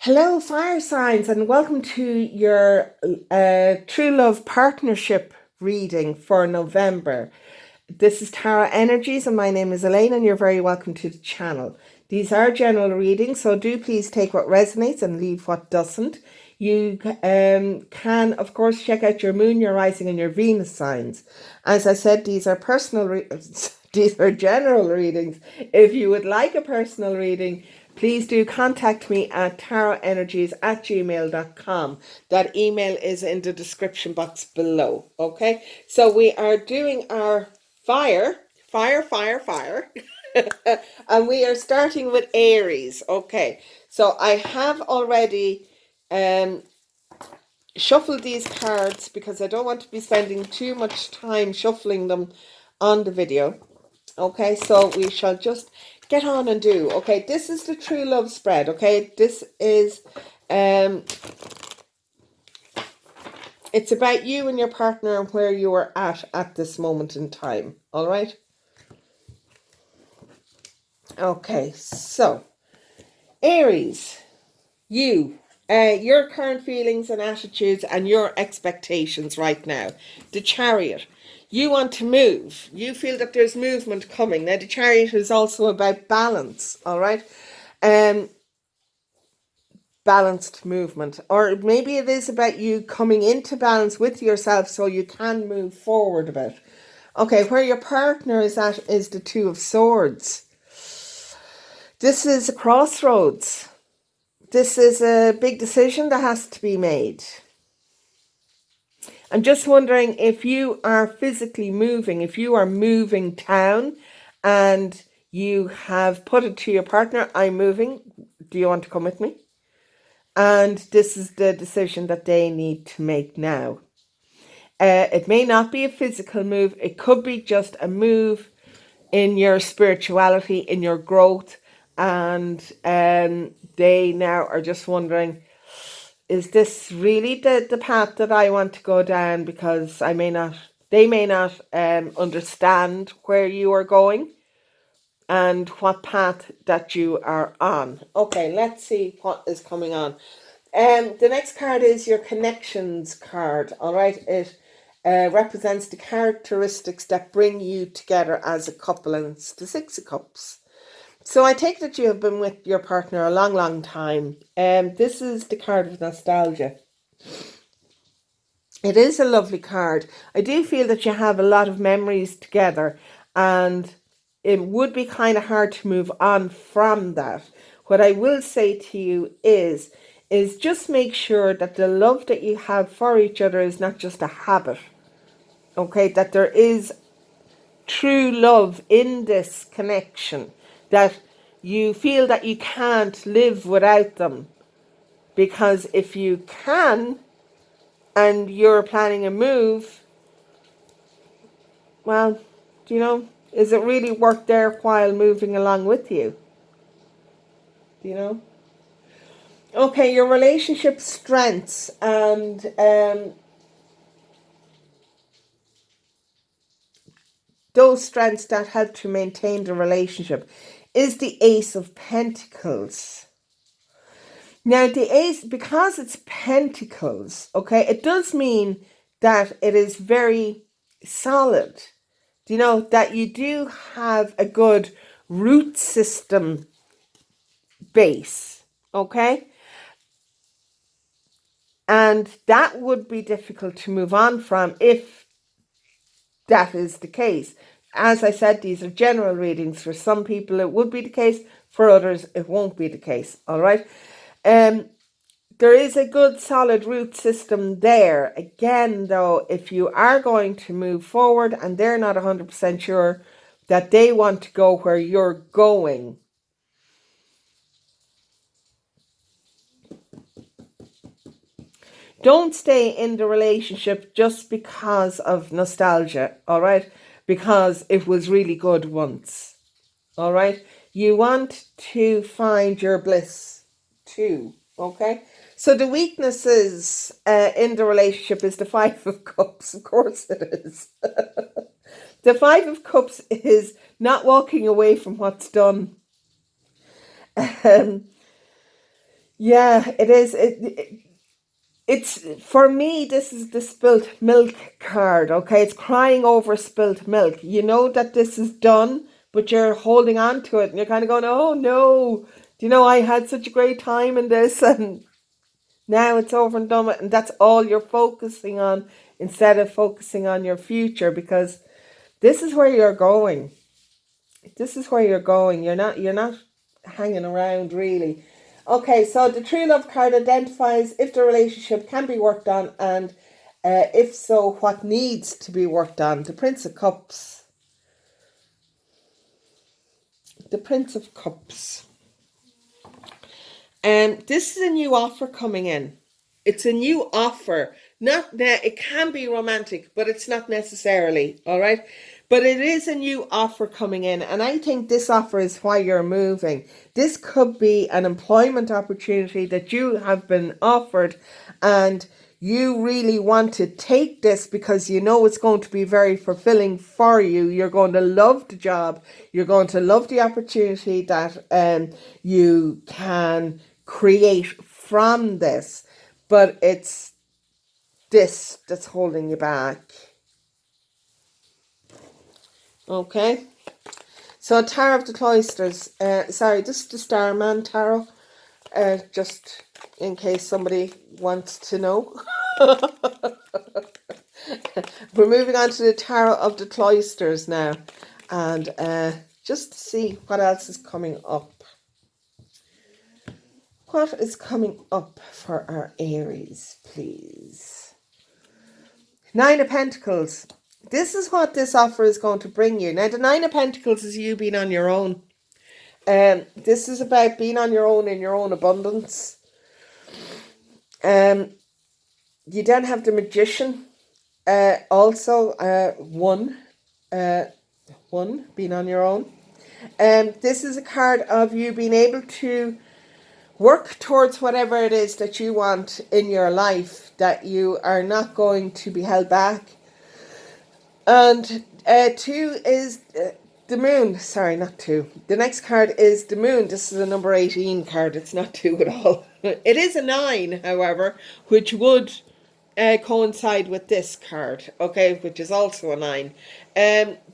Hello, fire signs, and welcome to your True Love Partnership reading for November. This is Tara Energies, and my name is Elaine, and you're very welcome to the channel. These are general readings, so do please take what resonates and leave what doesn't. You can, of course, check out your moon, your rising, and your Venus signs. As I said, these are these are general readings. If you would like a personal reading, please do contact me at tarotenergies@gmail.com. That email is in the description box below. Okay, so we are doing our fire. And we are starting with Aries. Okay, so I have already shuffled these cards because I don't want to be spending too much time shuffling them on the video. Okay, so we shall just get on and do. Okay, this is the true love spread. Okay, this is it's about you and your partner and where you are at this moment in time. All right. Okay, so Aries, your current feelings and attitudes and your expectations right now. The Chariot. You want to move. You feel that there's movement coming. Now, the Chariot is also about balance, all right? Balanced movement. Or maybe it is about you coming into balance with yourself so you can move forward a bit. Okay, where your partner is at is the Two of Swords. This is a crossroads. This is a big decision that has to be made. I'm just wondering if you are physically moving, if you are moving town and you have put it to your partner, I'm moving, do you want to come with me? And this is the decision that they need to make now. It may not be a physical move. It could be just a move in your spirituality, in your growth. And they now are just wondering, is this really the path that I want to go down? Because they may not understand where you are going and what path that you are on. Okay, let's see what is coming on. The next card is your connections card. All right, it represents the characteristics that bring you together as a couple, and it's the Six of Cups. So I take that you have been with your partner a long, long time. This is the card of nostalgia. It is a lovely card. I do feel that you have a lot of memories together, and it would be kind of hard to move on from that. What I will say to you is just make sure that the love that you have for each other is not just a habit. Okay, that there is true love in this connection, that you feel that you can't live without them. Because if you can, and you're planning a move, well, is it really worth their while moving along with you? Okay, your relationship strengths and those strengths that help to maintain the relationship is the Ace of Pentacles. Now, the Ace, because it's Pentacles, okay, it does mean that it is very solid. That you do have a good root system base, okay? And that would be difficult to move on from if that is the case. As I said, these are general readings. For some people, it would be the case. For others, it won't be the case, all right? There is a good solid root system there. Again, though, if you are going to move forward and they're not 100% sure that they want to go where you're going, don't stay in the relationship just because of nostalgia, all right? Because it was really good once, all right? You want to find your bliss too, okay? So the weaknesses in the relationship is the Five of Cups. Of course it is. The Five of Cups is not walking away from what's done. Yeah, it is. It's for me. This is the spilt milk card. Okay, it's crying over spilt milk. You know that this is done, but you're holding on to it, and you're kind of going, "Oh no, do you know I had such a great time in this, and now it's over and done with," and that's all you're focusing on instead of focusing on your future because this is where you're going. This is where you're going. You're not hanging around really. Okay, so the true love card identifies if the relationship can be worked on and if so, what needs to be worked on. The Prince of Cups. The Prince of Cups. This is a new offer coming in. It's a new offer. Not that it can be romantic, but it's not necessarily, all right? But it is a new offer coming in, and I think this offer is why you're moving. This could be an employment opportunity that you have been offered, and you really want to take this because you know it's going to be very fulfilling for you. You're going to love the job. You're going to love the opportunity that you can create from this. But it's this that's holding you back. Okay. So Tarot of the Cloisters. Sorry, this is the Starman Tarot. Just in case somebody wants to know. We're moving on to the Tarot of the Cloisters now. And just to see what else is coming up. What is coming up for our Aries, please? Nine of Pentacles. This is what this offer is going to bring you. Now, the Nine of Pentacles is you being on your own. This is about being on your own in your own abundance. You then have the Magician. Also, one being on your own. This is a card of you being able to work towards whatever it is that you want in your life, that you are not going to be held back. And two is the Moon. Sorry, not two. The next card is the Moon. This is a number 18 card. It's not two at all. It is a 9, however, which would coincide with this card, okay, which is also a 9.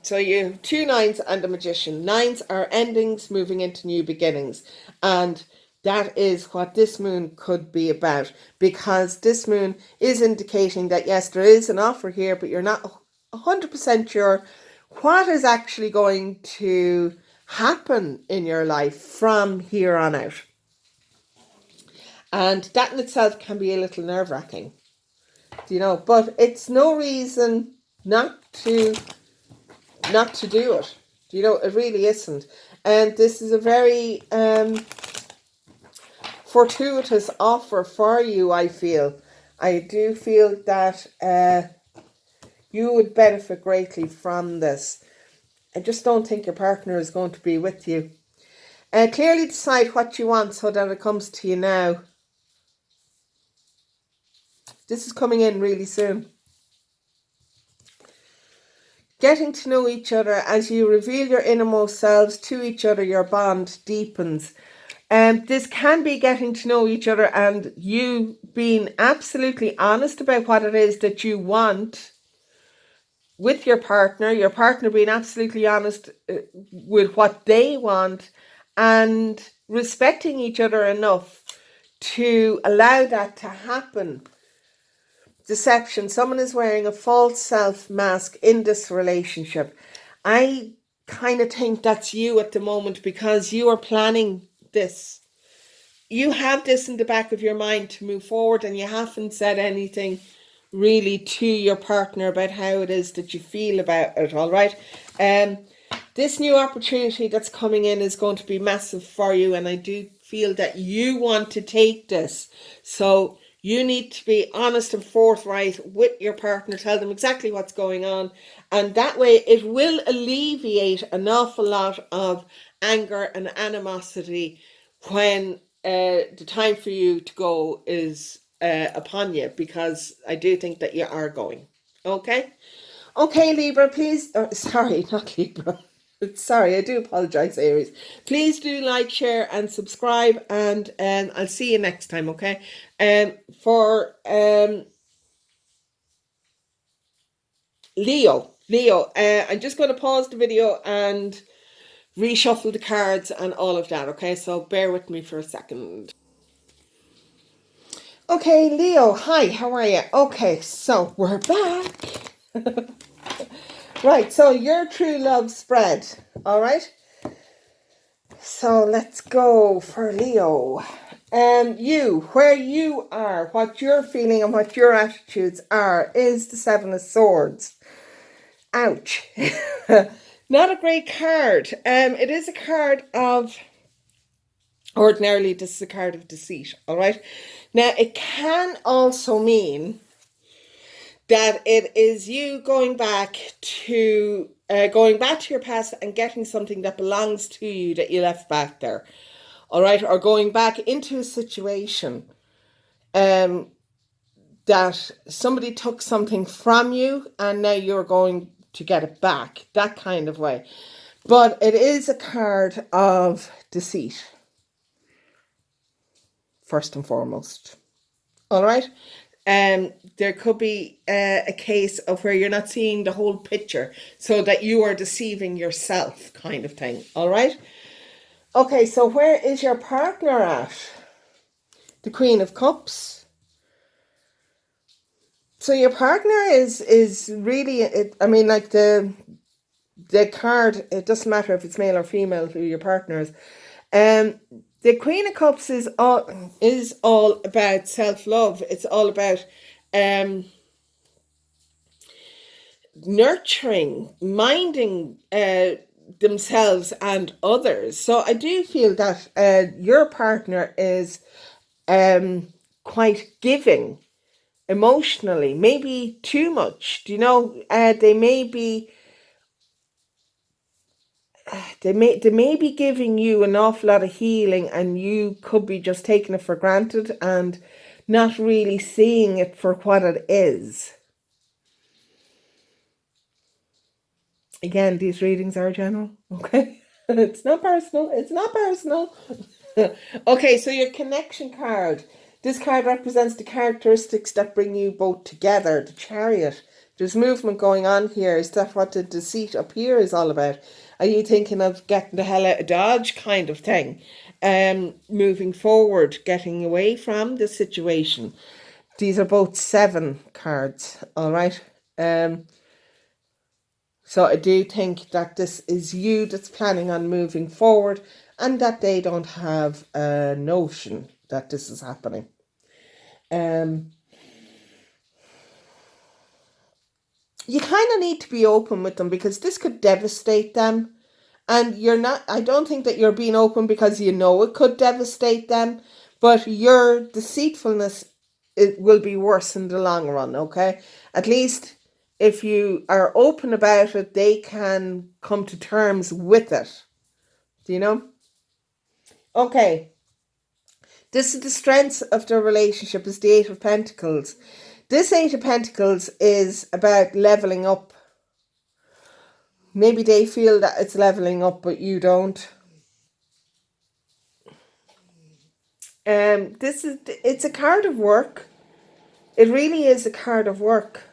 So you have 2 9s and a Magician. 9s are endings moving into new beginnings, and that is what this moon could be about, because this moon is indicating that yes, there is an offer here, but you're not 100% sure what is actually going to happen in your life from here on out. And that in itself can be a little nerve-wracking, but it's no reason not to do it. It really isn't. And this is a very fortuitous offer for you, I feel. I do feel that you would benefit greatly from this. I just don't think your partner is going to be with you. Clearly decide what you want so that it comes to you now. This is coming in really soon. Getting to know each other as you reveal your innermost selves to each other, your bond deepens. This can be getting to know each other and you being absolutely honest about what it is that you want with your partner being absolutely honest with what they want and respecting each other enough to allow that to happen. Deception. Someone is wearing a false self mask in this relationship. I kind of think that's you at the moment because you are planning this. You have this in the back of your mind to move forward, and you haven't said anything really to your partner about how it is that you feel about it, all right? This new opportunity that's coming in is going to be massive for you, and I do feel that you want to take this. So you need to be honest and forthright with your partner. Tell them exactly what's going on. And that way it will alleviate an awful lot of anger and animosity when the time for you to go is upon you, because I do think that you are going. Okay? Okay, Libra, please. Sorry, not Libra. Sorry, I do apologize, Aries. Please do like, share, and subscribe, and I'll see you next time, okay? For Leo, I'm just going to pause the video and reshuffle the cards and all of that, okay? So bear with me for a second. Okay, Leo, hi, how are you? Okay, so we're back. Right, so your true love spread, all right? So let's go for Leo. Where you are, what you're feeling and what your attitudes are is the Seven of Swords. Ouch. Not a great card. It is a card of, ordinarily this is a card of deceit, all right? Now, it can also mean that it is you going back to your past and getting something that belongs to you that you left back there, all right, or going back into a situation that somebody took something from you and now you're going to get it back, that kind of way. But it is a card of deceit, first and foremost, all right? There could be a case of where you're not seeing the whole picture, so that you are deceiving yourself, kind of thing, all right? Okay, so where is your partner at? The Queen of Cups. So your partner is really, I mean, like the card, it doesn't matter if it's male or female who your partner is. The Queen of Cups is all about self-love. It's all about nurturing, minding themselves and others. So I do feel that your partner is quite giving emotionally, maybe too much. Do you know? They may be giving you an awful lot of healing, and you could be just taking it for granted and not really seeing it for what it is. Again, these readings are general, okay? It's not personal. It's not personal. Okay, so your connection card. This card represents the characteristics that bring you both together. The Chariot. There's movement going on here. Is that what the deceit up here is all about? Are you thinking of getting the hell out of Dodge kind of thing? Moving forward, getting away from the situation. These are both 7 cards, all right? So I do think that this is you that's planning on moving forward, and that they don't have a notion that this is happening. You kind of need to be open with them, because this could devastate them. And I don't think that you're being open because you know it could devastate them, but your deceitfulness, it will be worse in the long run, okay? At least if you are open about it, they can come to terms with it. Do you know? Okay. This is the strength of the relationship, is the Eight of Pentacles. This Eight of Pentacles is about leveling up. Maybe they feel that it's leveling up, but you don't. It's a card of work. It really is a card of work.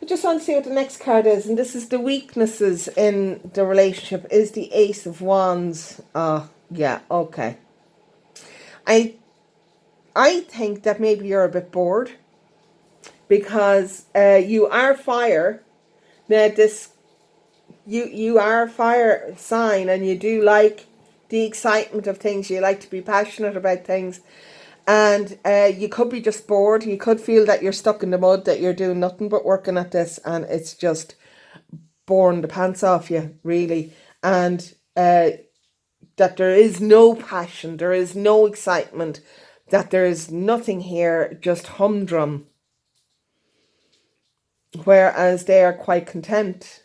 I just want to see what the next card is, and this is the weaknesses in the relationship, is the Ace of Wands. Yeah, okay. I think that maybe you're a bit bored, because you are fire. Now you are a fire sign, and you do like the excitement of things. You like to be passionate about things, and you could be just bored. You could feel that you're stuck in the mud, that you're doing nothing but working at this, and it's just boring the pants off you, really. And that there is no passion, there is no excitement, that there is nothing here, just humdrum. Whereas they are quite content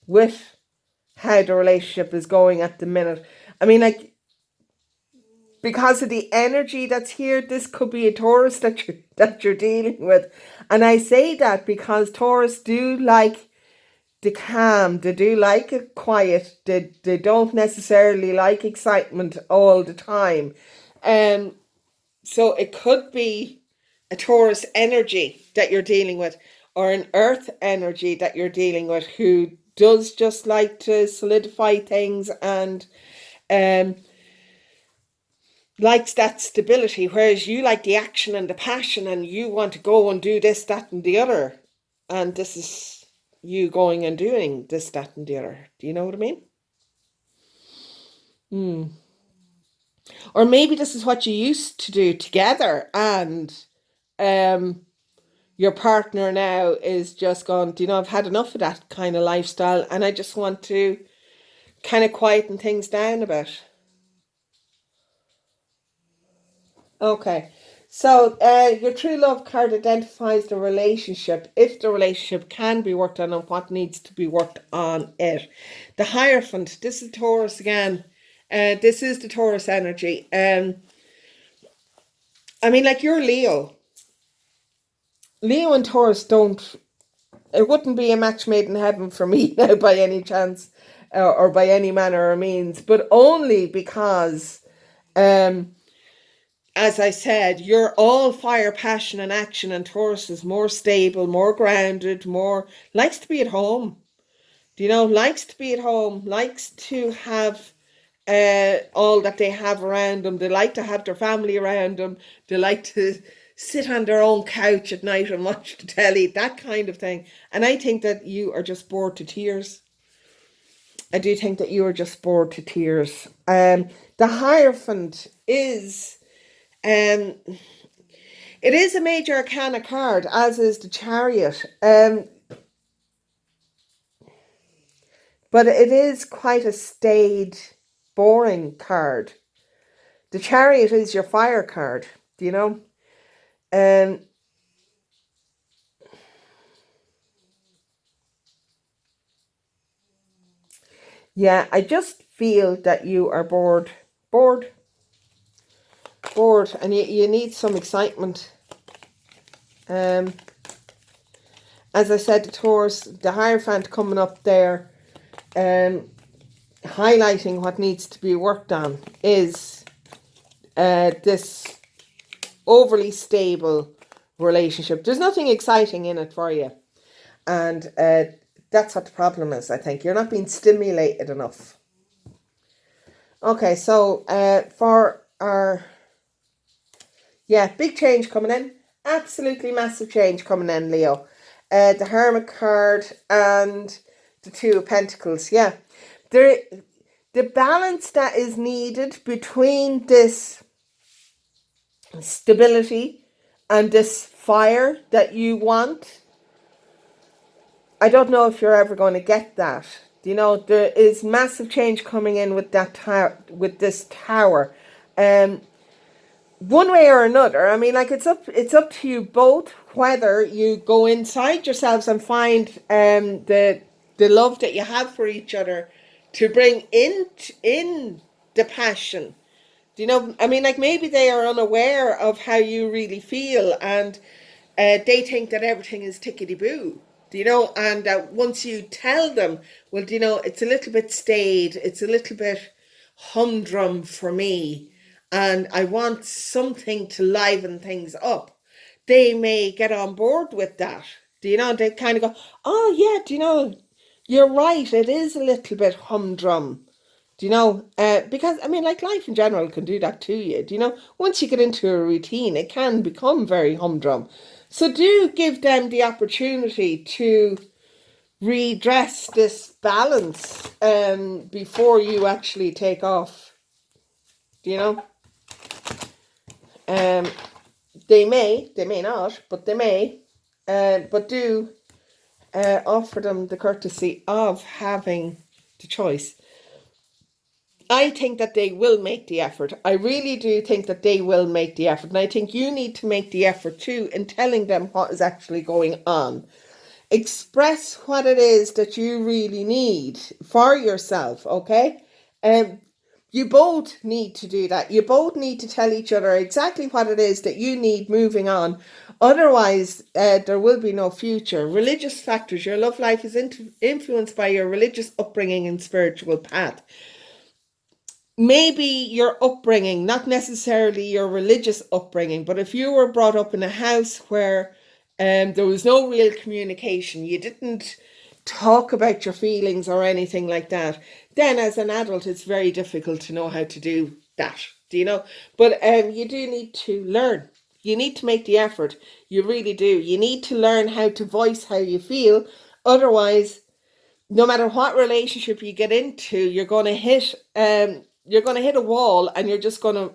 with how the relationship is going at the minute. I mean, like, because of the energy that's here, this could be a Taurus that you're dealing with. And I say that because Taurus do like the calm. They do like it quiet. They don't necessarily like excitement all the time. So it could be a Taurus energy that you're dealing with, or an earth energy that you're dealing with, who does just like to solidify things and um likes that stability, whereas you like the action and the passion and you want to go and do this, that, and the other. And this is you going and doing this, that, and the other. Do you know what I mean? Or maybe this is what you used to do together, and um your partner now is just gone, do you know, I've had enough of that kind of lifestyle and I just want to kind of quieten things down a bit. Okay. So your true love card identifies the relationship, if the relationship can be worked on and what needs to be worked on it. The Hierophant, this is Taurus again. This is the Taurus energy. I mean, like, you're Leo. Leo and Taurus don't, it wouldn't be a match made in heaven for me now by any chance, or by any manner or means, but only because, um, as I said, you're all fire, passion, and action, and Taurus is more stable, more grounded, more likes to be at home. Do you know? Likes to be at home, likes to have all that they have around them. They like to have their family around them. They like to sit on their own couch at night and watch the telly, that kind of thing. And I think that you are just bored to tears. I do think that you are just bored to tears. The Hierophant is um it is a major arcana card, as is the Chariot. But it is quite a staid, boring card. The Chariot is your fire card, do you know? Um, yeah, I just feel that you are bored, bored, bored, and you need some excitement. Um, as I said, the Taurus, the Hierophant coming up there, highlighting what needs to be worked on is this overly stable relationship. There's nothing exciting in it for you. And that's what the problem is, I think. You're not being stimulated enough. Okay, so for our, yeah, big change coming in. Absolutely massive change coming in, Leo. The Hermit card and the Two of Pentacles. Yeah. The balance that is needed between this stability and this fire that you want, I don't know if you're ever going to get that. You know, there is massive change coming in with that with this tower. One way or another. I mean, like, it's up to you both whether you go inside yourselves and find the love that you have for each other to bring in the passion. Do you know? I mean, like, maybe they are unaware of how you really feel, and they think that everything is tickety boo. Do you know? And once you tell them, well, do you know, it's a little bit staid, it's a little bit humdrum for me, and I want something to liven things up, they may get on board with that. Do you know? They kind of go, oh, yeah, do you know, you're right, it is a little bit humdrum. Do you know? Because, I mean, like, life in general can do that to you. Do you know? Once you get into a routine, it can become very humdrum. So do give them the opportunity to redress this balance before you actually take off. Do you know? Um, they may not, but they may. But do offer them the courtesy of having the choice. I think that they will make the effort. I really do think that they will make the effort. And I think you need to make the effort too in telling them what is actually going on. Express what it is that you really need for yourself, okay? You both need to do that. You both need to tell each other exactly what it is that you need moving on Otherwise, there will be no future. Religious factors. Your love life is influenced by your religious upbringing and spiritual path. Maybe your upbringing, not necessarily your religious upbringing, but if you were brought up in a house where there was no real communication, you didn't talk about your feelings or anything like that, then as an adult it's very difficult to know how to do that. Do you know? But you do need to learn. You need to make the effort. You really do. You need to learn how to voice how you feel. Otherwise, no matter what relationship you get into, you're going to hit a wall, and you're just going to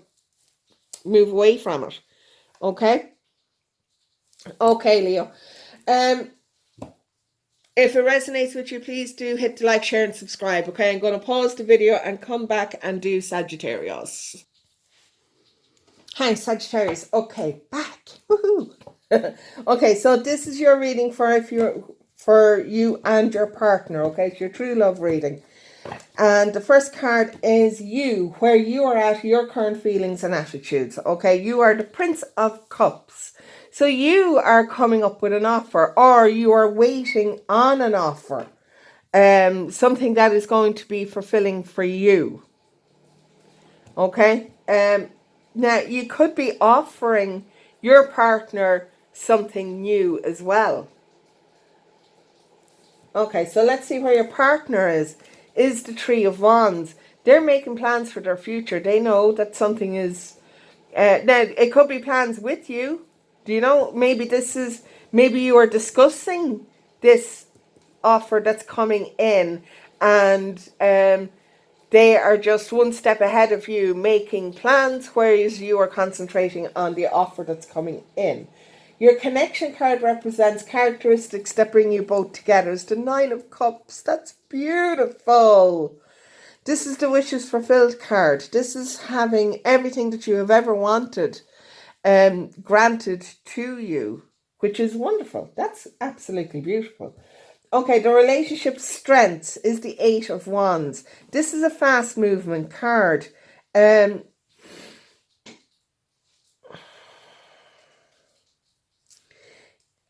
move away from it. Okay? Okay, Leo. If it resonates with you, please do hit the like, share, and subscribe. Okay, I'm going to pause the video and come back and do Sagittarius. Hi, Sagittarius. Okay, back. Woohoo! Okay, so this is your reading for you and your partner. Okay, it's your true love reading. And the first card is you, where you are at, your current feelings and attitudes. Okay, you are the Prince of Cups. So you are coming up with an offer, or you are waiting on an offer. Something that is going to be fulfilling for you. Okay? Now, you could be offering your partner something new as well. Okay, so let's see where your partner is. Is the Three of Wands. They're making plans for their future. They know that something is... now, it could be plans with you. Do you know? Maybe you are discussing this offer that's coming in, and they are just one step ahead of you making plans, whereas you are concentrating on the offer that's coming in. Your connection card represents characteristics that bring you both together. It's the Nine of Cups. That's beautiful. This is the wishes fulfilled card. This is having everything that you have ever wanted granted to you, which is wonderful. That's absolutely beautiful. Okay, the relationship strengths is the Eight of Wands. This is a fast movement card.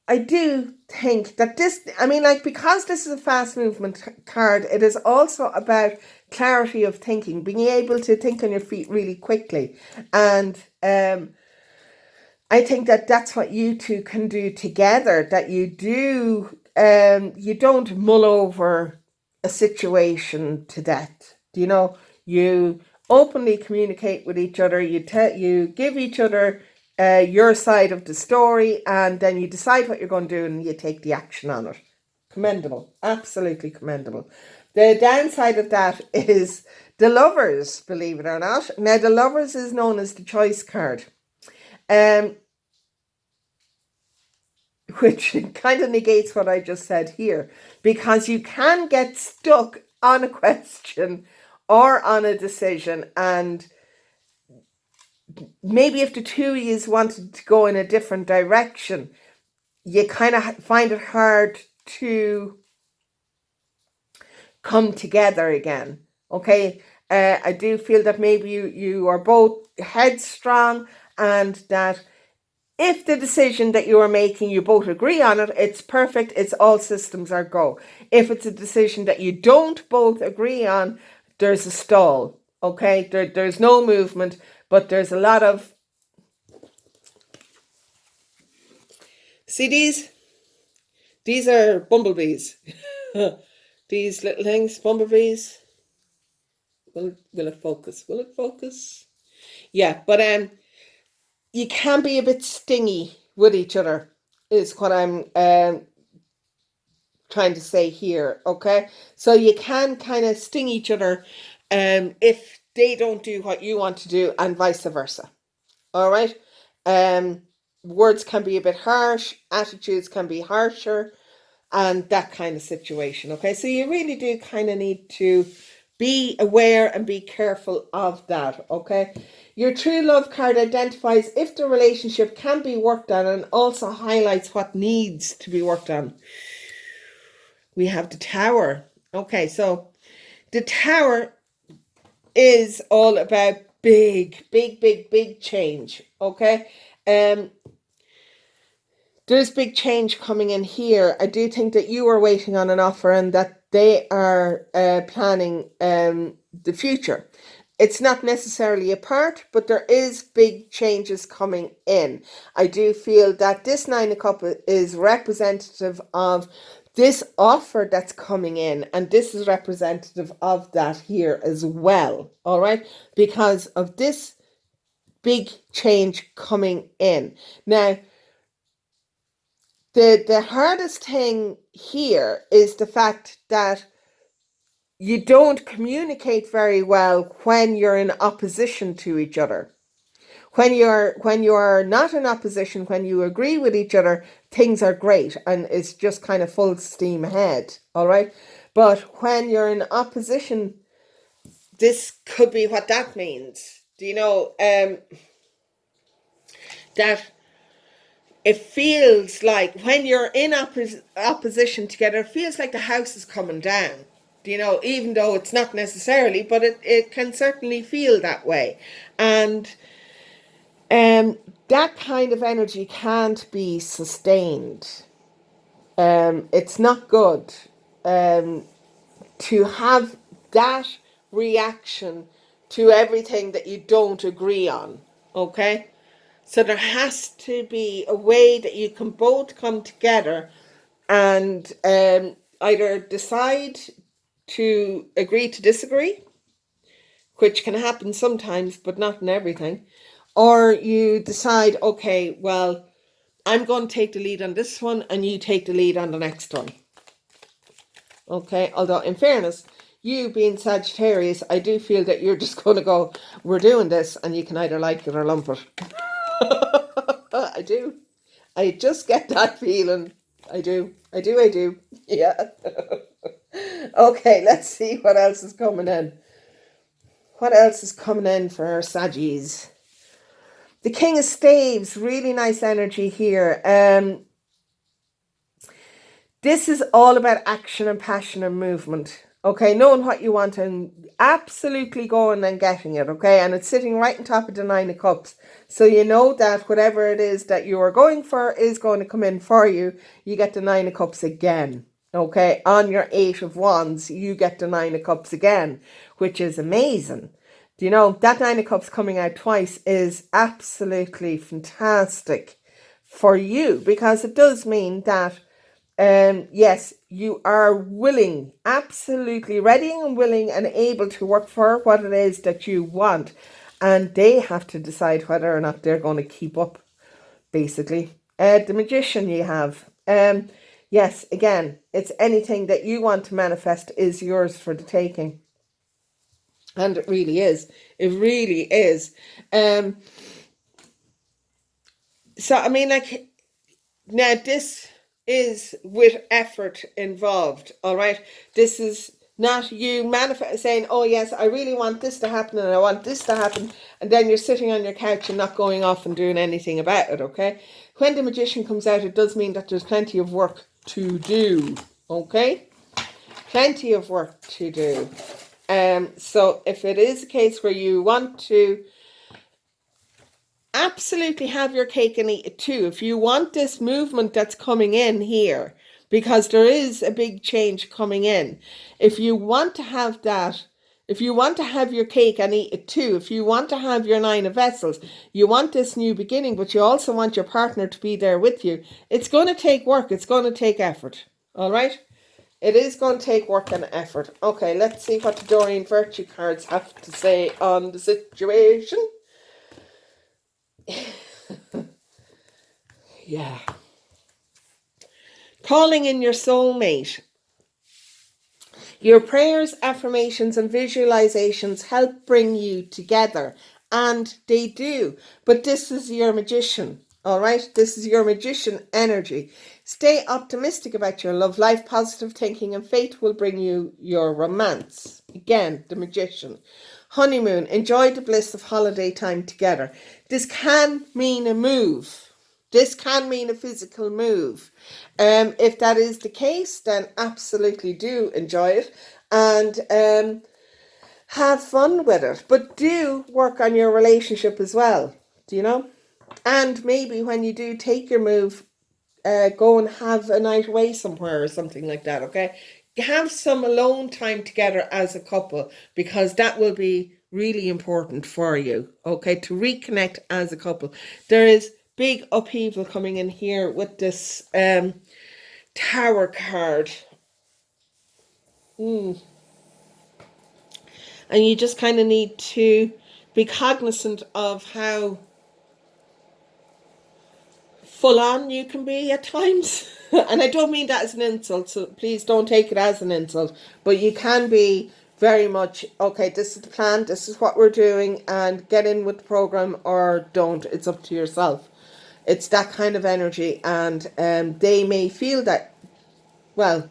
I do think that because this is a fast movement card, it is also about clarity of thinking, being able to think on your feet really quickly. And I think that that's what you two can do together, that you don't mull over a situation to death. You know, you openly communicate with each other, you give each other your side of the story, and then you decide what you're going to do and you take the action on it. Commendable. Absolutely commendable. The downside of that is the Lovers, believe it or not. Now, the Lovers is known as the choice card. Which kind of negates what I just said here, because you can get stuck on a question or on a decision, and maybe if the two of you wanted to go in a different direction, you kind of find it hard to come together again. Okay, I do feel that maybe you are both headstrong, and that if the decision that you are making, you both agree on it, it's perfect. It's all systems are go. If it's a decision that you don't both agree on, there's a stall. Okay, there's no movement, but there's a lot of... See these? These are bumblebees. These little things, bumblebees. Will it focus? Will it focus? Yeah, but you can be a bit stingy with each other, is what I'm trying to say here. Okay, so you can kind of sting each other if they don't do what you want to do, and vice versa. All right. Words can be a bit harsh, attitudes can be harsher, and that kind of situation. Okay, so you really do kind of need to be aware and be careful of that. Okay, your true love card identifies if the relationship can be worked on, and also highlights what needs to be worked on. We have the Tower. Okay, so the Tower is all about big change. Okay, there's big change coming in here. I do think that you are waiting on an offer and that they are planning the future. It's not necessarily apart, but there is big changes coming in. I do feel that this Nine of Cups is representative of this offer that's coming in, and this is representative of that here as well. All right, because of this big change coming in. Now, the hardest thing here is the fact that you don't communicate very well when you're in opposition to each other. When you're not in opposition, when you agree with each other, things are great and it's just kind of full steam ahead. All right. But when you're in opposition, this could be what that means. Do you know that it feels like when you're in opposition together, it feels like the house is coming down. You know, even though it's not necessarily, but it can certainly feel that way. And that kind of energy can't be sustained. It's not good to have that reaction to everything that you don't agree on. Okay? So there has to be a way that you can both come together and either decide to agree to disagree, which can happen sometimes, but not in everything. Or you decide, okay, well, I'm going to take the lead on this one and you take the lead on the next one. Okay, although in fairness, you being Sagittarius, I do feel that you're just going to go, we're doing this, and you can either like it or lump it. I do. I just get that feeling. I do. Yeah. Okay, let's see what else is coming in. What else is coming in for our Saggies? The King of Staves, really nice energy here. This is all about action and passion and movement. Okay, knowing what you want and absolutely going and getting it. Okay, and it's sitting right on top of the Nine of Cups. So you know that whatever it is that you are going for is going to come in for you. You get the Nine of Cups again. Okay, on your Eight of Wands, you get the Nine of Cups again, which is amazing. Do you know that Nine of Cups coming out twice is absolutely fantastic for you, because it does mean that yes, you are willing, absolutely ready and willing and able to work for what it is that you want. And they have to decide whether or not they're going to keep up, basically. The Magician you have. Yes, again, it's anything that you want to manifest is yours for the taking. And it really is. It really is. So, I mean, like, now this is with effort involved, all right? This is not you manifest saying, oh yes, I really want this to happen and I want this to happen, and then you're sitting on your couch and not going off and doing anything about it, okay? When the Magician comes out, it does mean that there's plenty of work to do, okay? Plenty of work to do. So if it is a case where you want to absolutely have your cake and eat it too, if you want this movement that's coming in here, because there is a big change coming in, if you want to have that, if you want to have your cake and eat it too, if you want to have your Nine of Vessels, you want this new beginning, but you also want your partner to be there with you, it's going to take work, it's going to take effort, all right? It is going to take work and effort. Okay, let's see what the Doreen Virtue cards have to say on the situation. Yeah. Calling in your soulmate. Your prayers, affirmations, and visualizations help bring you together. And they do. But this is your Magician. All right? This is your Magician energy. Stay optimistic about your love life. Positive thinking and faith will bring you your romance. Again, the Magician. Honeymoon. Enjoy the bliss of holiday time together. This can mean a move. This can mean a physical move. If that is the case, then absolutely do enjoy it and have fun with it. But do work on your relationship as well, do you know? And maybe when you do take your move, go and have a night away somewhere or something like that, okay? Have some alone time together as a couple, because that will be really important for you, okay? To reconnect as a couple. There is big upheaval coming in here with this Tower card. And you just kind of need to be cognizant of how full on you can be at times. And I don't mean that as an insult, so please don't take it as an insult. But you can be very much, okay, this is the plan, this is what we're doing, and get in with the program or don't. It's up to yourself. It's that kind of energy, and they may feel that, well,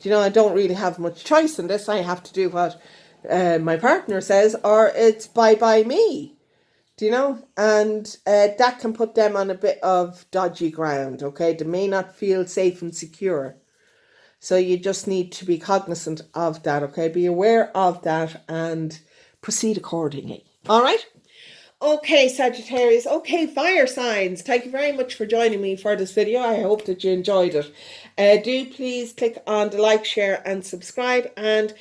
I don't really have much choice in this. I have to do what my partner says, or it's bye me. And that can put them on a bit of dodgy ground, okay? They may not feel safe and secure. So you just need to be cognizant of that, okay? Be aware of that and proceed accordingly. All right? Okay, Sagittarius. Okay, fire signs. Thank you very much for joining me for this video. I hope that you enjoyed it. Do please click on the like, share and subscribe, and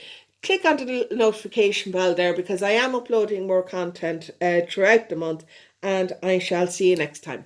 click on the notification bell there, because I am uploading more content throughout the month, and I shall see you next time.